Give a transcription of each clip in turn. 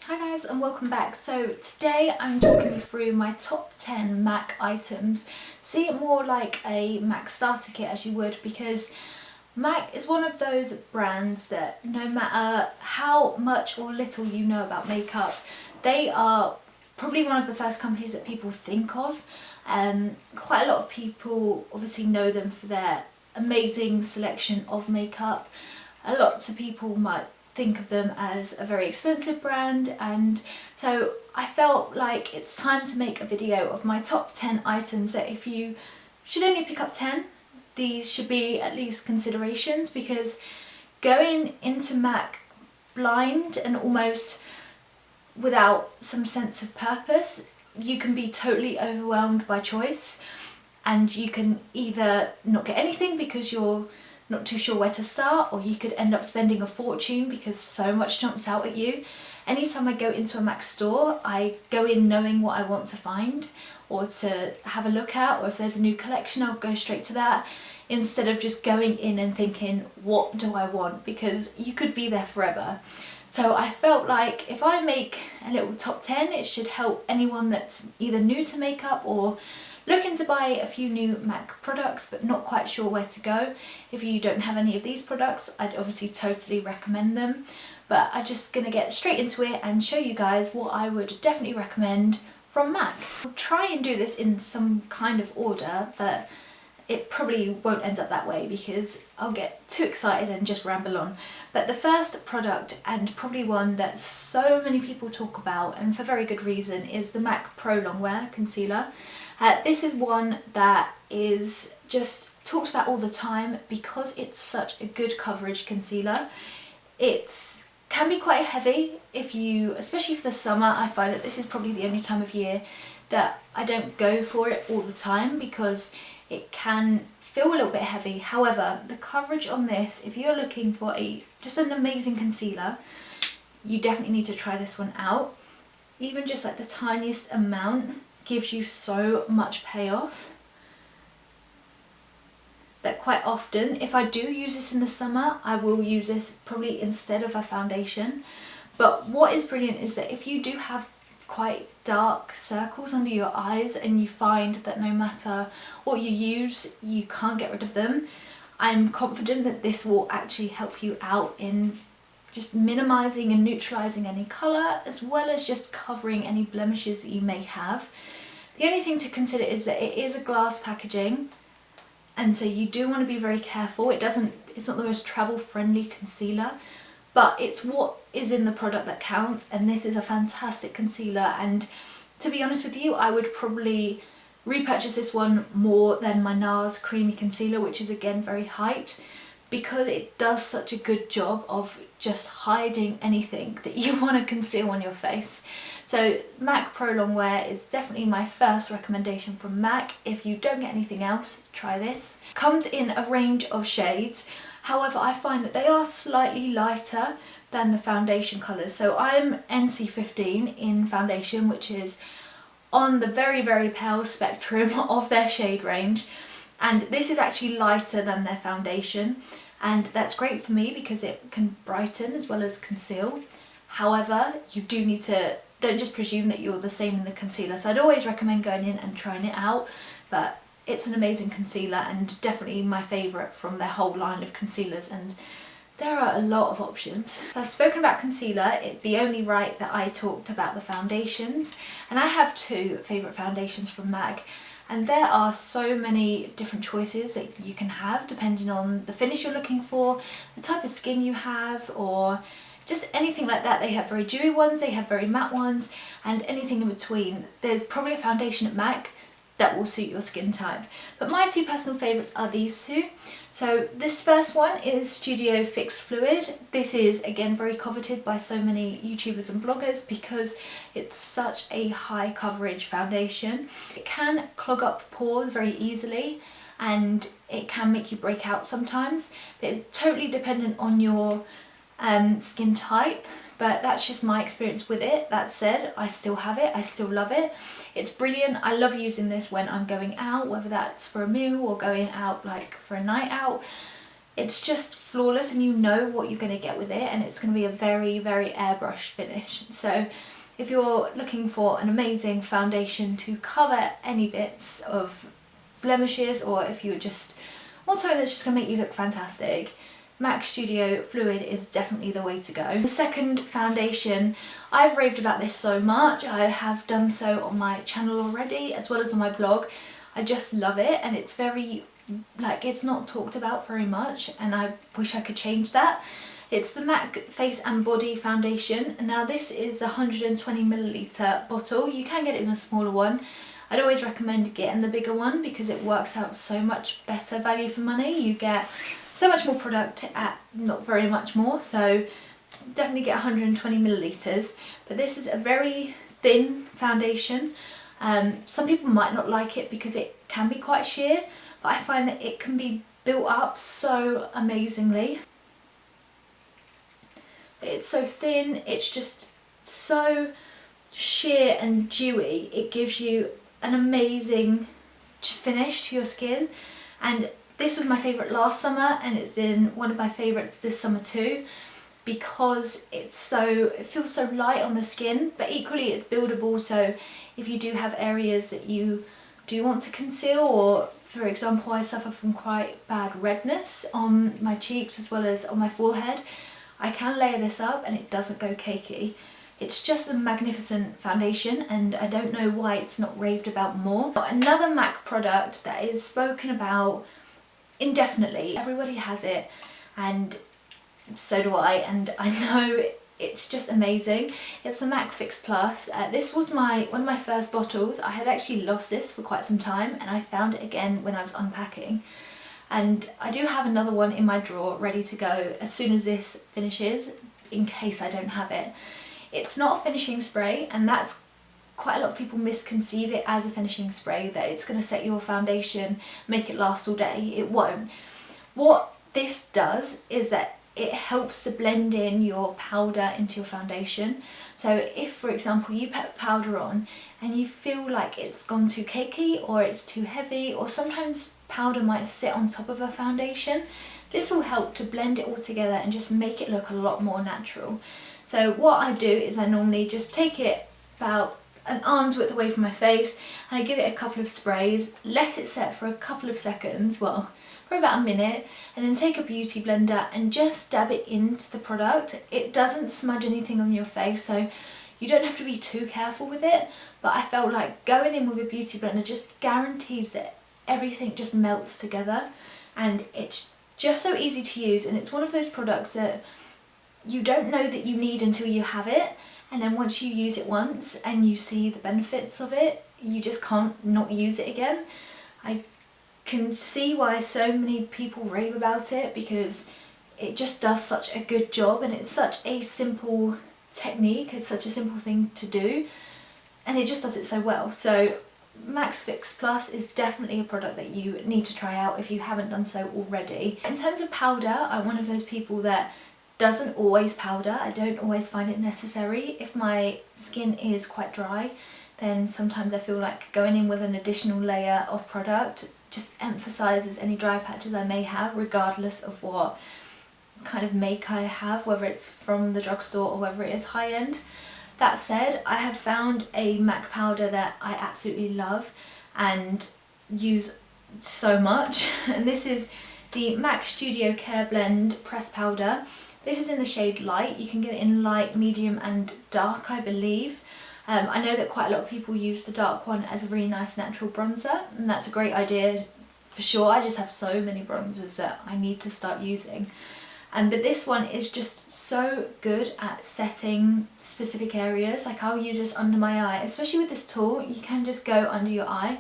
Hi guys and welcome back. So today I'm talking you through my top 10 MAC items. See it more like a MAC starter kit as you would, because MAC is one of those brands that no matter how much or little you know about makeup, they are probably one of the first companies that people think of. Quite a lot of people obviously know them for their amazing selection of makeup. Lots of people might think of them as a very expensive brand, and so I felt like it's time to make a video of my top 10 items that if you should only pick up 10, these should be at least considerations, because going into MAC blind and almost without some sense of purpose, you can be totally overwhelmed by choice, and you can either not get anything because you're not too sure where to start, or you could end up spending a fortune because so much jumps out at you. Anytime I go into a MAC store, I go in knowing what I want to find or to have a look at, or if there's a new collection I'll go straight to that, instead of just going in and thinking, what do I want, because you could be there forever. So I felt like if I make a little top 10, it should help anyone that's either new to makeup or looking to buy a few new MAC products but not quite sure where to go. If you don't have any of these products, I'd obviously totally recommend them, but I'm just going to get straight into it and show you guys what I would definitely recommend from MAC. I'll try and do this in some kind of order, but it probably won't end up that way because I'll get too excited and just ramble on. But the first product, and probably one that so many people talk about and for very good reason, is the MAC Pro Longwear Concealer. This is one that is just talked about all the time because it's such a good coverage concealer. It can be quite heavy if you, especially for the summer. I find that this is probably the only time of year that I don't go for it all the time because it can feel a little bit heavy. However, the coverage on this, if you're looking for just an amazing concealer, you definitely need to try this one out. Even just like the tiniest amount gives you so much payoff that quite often, if I do use this in the summer, I will use this probably instead of a foundation. But what is brilliant is that if you do have quite dark circles under your eyes and you find that no matter what you use, you can't get rid of them, I'm confident that this will actually help you out in just minimising and neutralising any colour, as well as just covering any blemishes that you may have. The only thing to consider is that it is a glass packaging, and so you do want to be very careful. It's not the most travel friendly concealer, but it's what is in the product that counts, and this is a fantastic concealer. And to be honest with you, I would probably repurchase this one more than my NARS Creamy Concealer, which is again very hyped, because it does such a good job of just hiding anything that you want to conceal on your face. So MAC Pro Longwear is definitely my first recommendation from MAC. If you don't get anything else, try this. Comes in a range of shades. However, I find that they are slightly lighter than the foundation colours. So I'm NC15 in foundation, which is on the very, very pale spectrum of their shade range. And this is actually lighter than their foundation. And that's great for me because it can brighten as well as conceal. However, you do need to, don't just presume that you're the same in the concealer. So I'd always recommend going in and trying it out. But it's an amazing concealer and definitely my favourite from their whole line of concealers, and there are a lot of options. So I've spoken about concealer, it'd be only right that I talked about the foundations, and I have two favourite foundations from MAC, and there are so many different choices that you can have depending on the finish you're looking for, the type of skin you have, or just anything like that. They have very dewy ones, they have very matte ones, and anything in between. There's probably a foundation at MAC that will suit your skin type. But my two personal favourites are these two. So this first one is Studio Fix Fluid. This is again very coveted by so many YouTubers and bloggers because it's such a high coverage foundation. It can clog up pores very easily and it can make you break out sometimes, but it's totally dependent on your skin type. But that's just my experience with it. That said, I still have it, I still love it. It's brilliant. I love using this when I'm going out, whether that's for a meal or going out like for a night out. It's just flawless and you know what you're going to get with it, and it's going to be a very, very airbrush finish. So if you're looking for an amazing foundation to cover any bits of blemishes, or if you just want something that's just going to make you look fantastic, MAC Studio Fluid is definitely the way to go. The second foundation, I've raved about this so much. I have done so on my channel already as well as on my blog. I just love it, and it's very, like, it's not talked about very much, and I wish I could change that. It's the MAC Face and Body Foundation, and now this is a 120ml bottle. You can get it in a smaller one. I'd always recommend getting the bigger one because it works out so much better value for money. You get so much more product at not very much more, so definitely get 120ml. But this is a very thin foundation. Some people might not like it because it can be quite sheer, but I find that it can be built up so amazingly. It's so thin, it's just so sheer and dewy. It gives you an amazing finish to your skin, and this was my favourite last summer, and it's been one of my favourites this summer too, because it feels so light on the skin, but equally it's buildable. So if you do have areas that you do want to conceal, or for example I suffer from quite bad redness on my cheeks as well as on my forehead, I can layer this up and it doesn't go cakey. It's just a magnificent foundation, and I don't know why it's not raved about more. Another MAC product that is spoken about indefinitely. Everybody has it, and so do I, and I know it's just amazing. It's the MAC Fix Plus. This was one of my first bottles. I had actually lost this for quite some time, and I found it again when I was unpacking. And I do have another one in my drawer ready to go as soon as this finishes, in case I don't have it. It's not a finishing spray, and that's quite a lot of people misconceive it as a finishing spray, that it's going to set your foundation, make it last all day. It won't. What this does is that it helps to blend in your powder into your foundation. So if, for example, you put powder on and you feel like it's gone too cakey or it's too heavy, or sometimes powder might sit on top of a foundation, this will help to blend it all together and just make it look a lot more natural. So what I do is I normally just take it about an arm's width away from my face, and I give it a couple of sprays, let it set for a couple of seconds, well, for about a minute, and then take a beauty blender and just dab it into the product. It doesn't smudge anything on your face, so you don't have to be too careful with it, but I felt like going in with a beauty blender just guarantees that everything just melts together, and it's just so easy to use, and it's one of those products that you don't know that you need until you have it, and then once you use it once and you see the benefits of it, you just can't not use it again. I can see why so many people rave about it, because it just does such a good job, and it's such a simple technique, it's such a simple thing to do, and it just does it so well. So MAC Fix Plus is definitely a product that you need to try out if you haven't done so already. In terms of powder, I'm one of those people that doesn't always powder. I don't always find it necessary. If my skin is quite dry, then sometimes I feel like going in with an additional layer of product just emphasises any dry patches I may have, regardless of what kind of make I have, whether it's from the drugstore or whether it is high end. That said, I have found a MAC powder that I absolutely love and use so much, and this is the MAC Studio Care Blend Press Powder. This is in the shade Light. You can get it in light, medium and dark, I believe. I know that quite a lot of people use the dark one as a really nice natural bronzer, and that's a great idea for sure. I just have so many bronzers that I need to start using. But this one is just so good at setting specific areas. Like, I'll use this under my eye, especially with this tool. You can just go under your eye.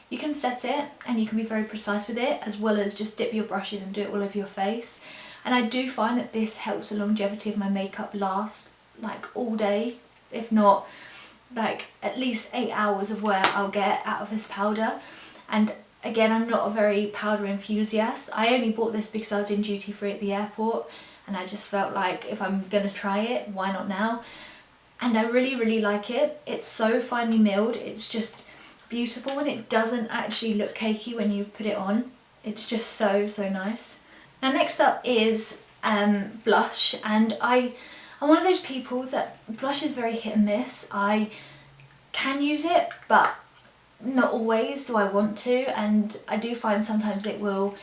You can set it and you can be very precise with it, as well as just dip your brush in and do it all over your face. And I do find that this helps the longevity of my makeup last like all day, if not like at least 8 hours of wear I'll get out of this powder. And again, I'm not a very powder enthusiast. I only bought this because I was in duty free at the airport, and I just felt like if I'm gonna try it, why not now? And I really like it. It's so finely milled, it's just beautiful, and it doesn't actually look cakey when you put it on. It's just so nice. Now next up is blush, and I'm one of those people that blush is very hit and miss. I can use it, but not always do I want to, and I do find sometimes it will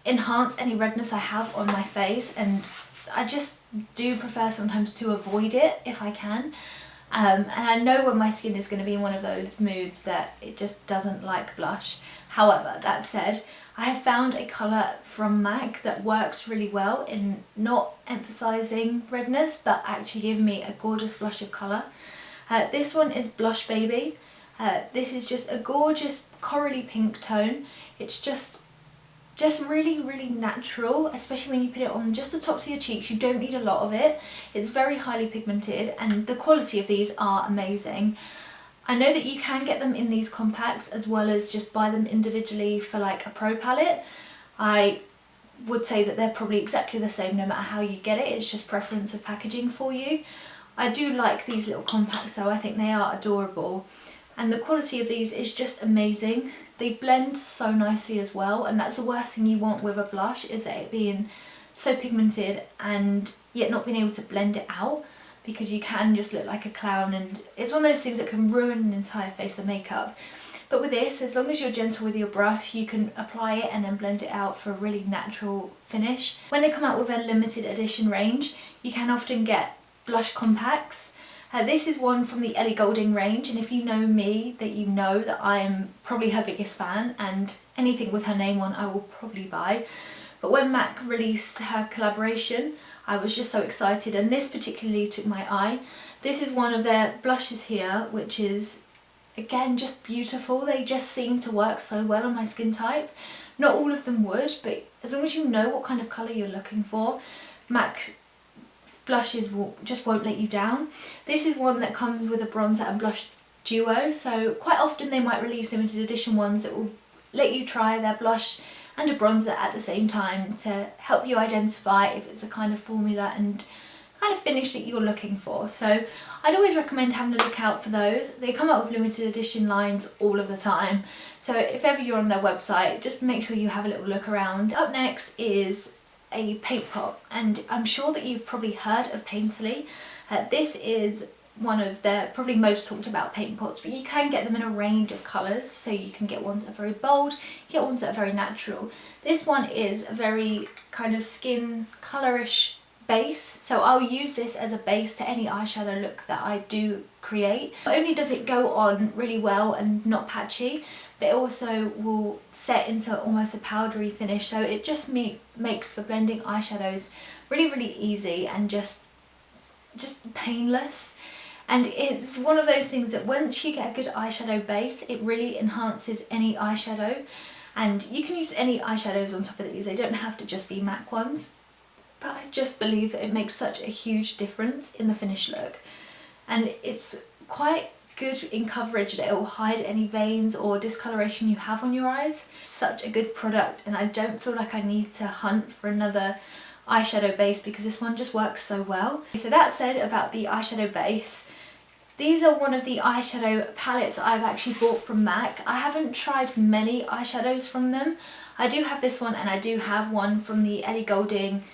enhance any redness I have on my face, and I just do prefer sometimes to avoid it if I can. And I know when my skin is going to be in one of those moods that it just doesn't like blush. However, that said, I have found a colour from MAC that works really well in not emphasising redness but actually giving me a gorgeous flush of colour. This one is Blush Baby. This is just a gorgeous corally pink tone. It's just really natural, especially when you put it on just the tops of your cheeks. You don't need a lot of it. It's very highly pigmented and the quality of these are amazing. I know that you can get them in these compacts as well as just buy them individually for like a pro palette. I would say that they're probably exactly the same no matter how you get it. It's just preference of packaging for you. I do like these little compacts though. I think they are adorable. And the quality of these is just amazing. They blend so nicely as well, and that's the worst thing you want with a blush, is that it being so pigmented and yet not being able to blend it out, because you can just look like a clown, and it's one of those things that can ruin an entire face of makeup. But with this, as long as you're gentle with your brush, you can apply it and then blend it out for a really natural finish. When they come out with a limited edition range, you can often get blush compacts. This is one from the Ellie Goulding range, and if you know me, that you know that I am probably her biggest fan, and anything with her name on I will probably buy. But when MAC released her collaboration, I was just so excited, and this particularly took my eye. This is one of their blushes here, which is again just beautiful. They just seem to work so well on my skin type. Not all of them would, but as long as you know what kind of colour you're looking for, MAC blushes won't let you down. This is one that comes with a bronzer and blush duo, so quite often they might release limited edition ones that will let you try their blush and a bronzer at the same time to help you identify if it's a kind of formula and kind of finish that you're looking for. So I'd always recommend having a look out for those. They come out with limited edition lines all of the time, so if ever you're on their website, just make sure you have a little look around. Up next is a paint pot, and I'm sure that you've probably heard of Painterly. This is one of their probably most talked about paint pots, but you can get them in a range of colours, so you can get ones that are very bold, you get ones that are very natural. This one is a very kind of skin colourish base, so I'll use this as a base to any eyeshadow look that I do create. Not only does it go on really well and not patchy, but it also will set into almost a powdery finish, so it just makes for blending eyeshadows really easy and just painless. And it's one of those things that once you get a good eyeshadow base, it really enhances any eyeshadow, and you can use any eyeshadows on top of these. They don't have to just be MAC ones, but I just believe that it makes such a huge difference in the finished look, and it's quite good in coverage that it will hide any veins or discoloration you have on your eyes. Such a good product, and I don't feel like I need to hunt for another eyeshadow base because this one just works so well. So that said about the eyeshadow base, these are one of the eyeshadow palettes I've actually bought from MAC. I haven't tried many eyeshadows from them. I do have this one, and I do have one from the Ellie Goulding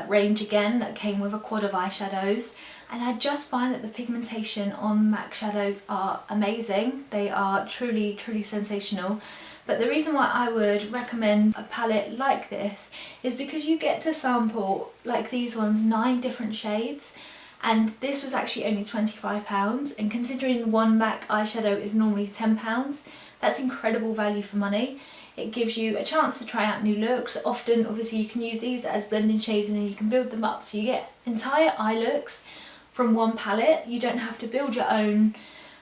range again that came with a quad of eyeshadows, and I just find that the pigmentation on MAC shadows are amazing. They are truly sensational. But the reason why I would recommend a palette like this is because you get to sample, like these ones, 9 different shades, and this was actually only £25, and considering one MAC eyeshadow is normally £10, that's incredible value for money. It gives you a chance to try out new looks. Often, obviously, you can use these as blending shades and then you can build them up, so you get entire eye looks from one palette. You don't have to build your own,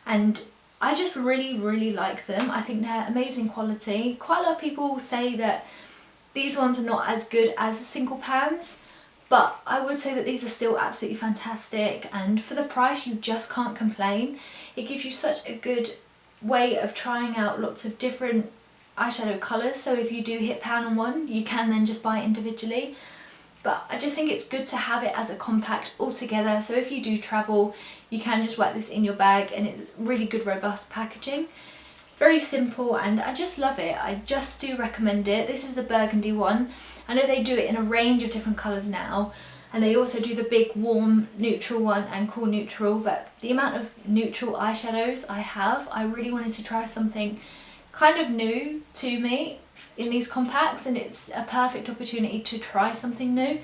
and I just really like them. I think they're amazing quality. Quite a lot of people say that these ones are not as good as the single pans, but I would say that these are still absolutely fantastic, and for the price you just can't complain. It gives you such a good way of trying out lots of different eyeshadow colours, so if you do hit pan on one, you can then just buy it individually. But I just think it's good to have it as a compact all together, so if you do travel, you can just whack this in your bag, and it's really good robust packaging. Very simple and I just love it. I just do recommend it. This is the burgundy one. I know they do it in a range of different colours now, and they also do the big warm neutral one and cool neutral, but the amount of neutral eyeshadows I have, I really wanted to try something kind of new to me in these compacts, and it's a perfect opportunity to try something new.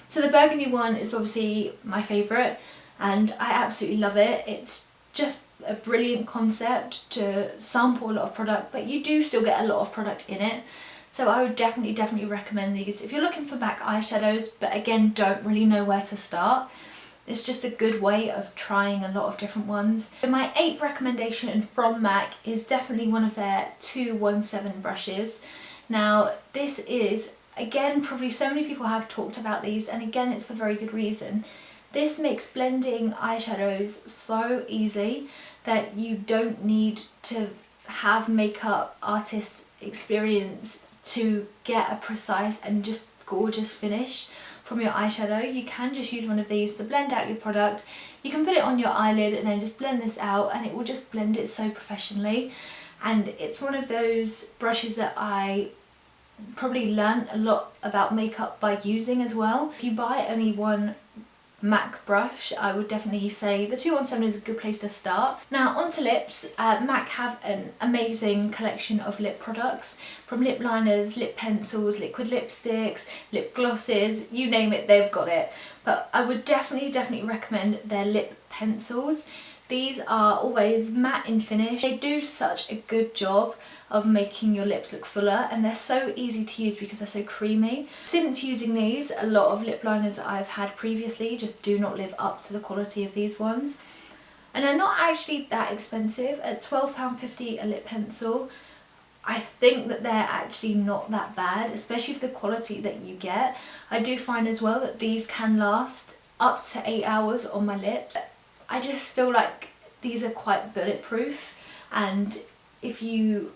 So the burgundy one is obviously my favourite and I absolutely love it. It's just a brilliant concept to sample a lot of product, but you do still get a lot of product in it. So I would definitely recommend these if you're looking for MAC eyeshadows, but again don't really know where to start. It's just a good way of trying a lot of different ones. So my 8th recommendation from MAC is definitely one of their 217 brushes. Now this is, again, probably so many people have talked about these, and again it's for very good reason. This makes blending eyeshadows so easy that you don't need to have makeup artist experience to get a precise and just gorgeous finish from your eyeshadow. You can just use one of these to blend out your product. You can put it on your eyelid and then just blend this out and it will just blend it so professionally. And it's one of those brushes that I probably learned a lot about makeup by using as well. If you buy only one MAC brush, I would definitely say the 217 is a good place to start. Now onto lips. MAC have an amazing collection of lip products, from lip liners, lip pencils, liquid lipsticks, lip glosses, you name it, they've got it. But I would definitely recommend their lip pencils. These are always matte in finish. They do such a good job of making your lips look fuller, and they're so easy to use because they're so creamy. Since using these, a lot of lip liners that I've had previously just do not live up to the quality of these ones. And they're not actually that expensive. At £12.50 a lip pencil, I think that they're actually not that bad, especially for the quality that you get. I do find as well that these can last up to 8 hours on my lips. I just feel like these are quite bulletproof, and if you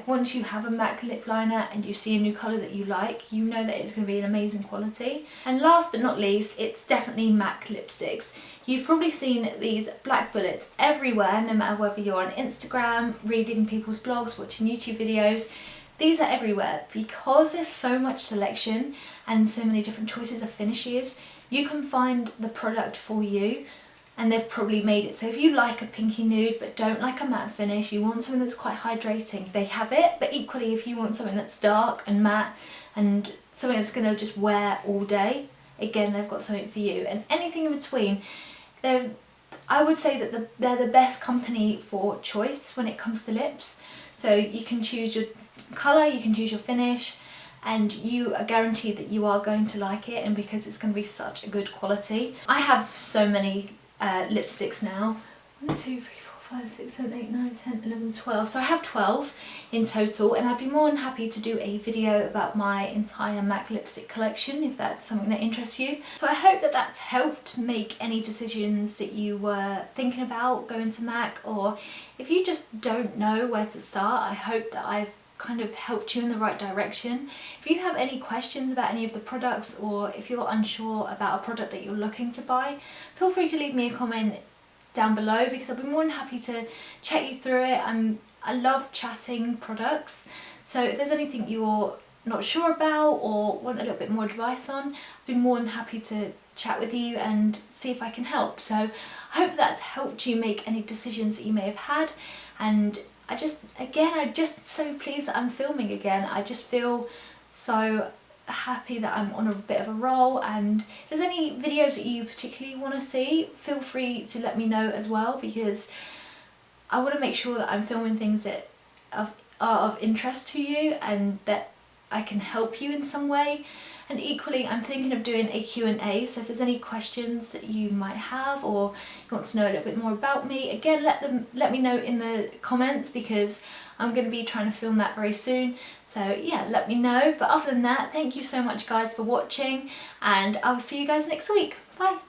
once you have a MAC lip liner and you see a new colour that you like, you know that it's going to be an amazing quality. And last but not least, it's definitely MAC lipsticks. You've probably seen these black bullets everywhere, no matter whether you're on Instagram, reading people's blogs, watching YouTube videos. These are everywhere because there's so much selection and so many different choices of finishes. You can find the product for you, and they've probably made it so if you like a pinky nude but don't like a matte finish, you want something that's quite hydrating, they have it. But equally, if you want something that's dark and matte and something that's going to just wear all day, again they've got something for you. And anything in between, I would say that they're the best company for choice when it comes to lips. So you can choose your colour, you can choose your finish, and you are guaranteed that you are going to like it, and because it's going to be such a good quality. I have so many lipsticks now. 1, 2, 3, 4, 5, 6, 7, 8, 9, 10, 11, 12. So I have 12 in total, and I'd be more than happy to do a video about my entire MAC lipstick collection if that's something that interests you. So I hope that that's helped make any decisions that you were thinking about going to MAC, or if you just don't know where to start, I hope that I've kind of helped you in the right direction. If you have any questions about any of the products, or if you're unsure about a product that you're looking to buy, feel free to leave me a comment down below, because I'll be more than happy to chat you through it. I love chatting products, so if there's anything you're not sure about or want a little bit more advice on, I'd be more than happy to chat with you and see if I can help. So I hope that's helped you make any decisions that you may have had, and I'm just so pleased that I'm filming again. I just feel so happy that I'm on a bit of a roll, and if there's any videos that you particularly want to see, feel free to let me know as well, because I want to make sure that I'm filming things that are of interest to you and that I can help you in some way. And equally, I'm thinking of doing a Q&A, so if there's any questions that you might have, or you want to know a little bit more about me, again let me know in the comments, because I'm going to be trying to film that very soon. So yeah, let me know. But other than that, thank you so much guys for watching, and I'll see you guys next week. Bye!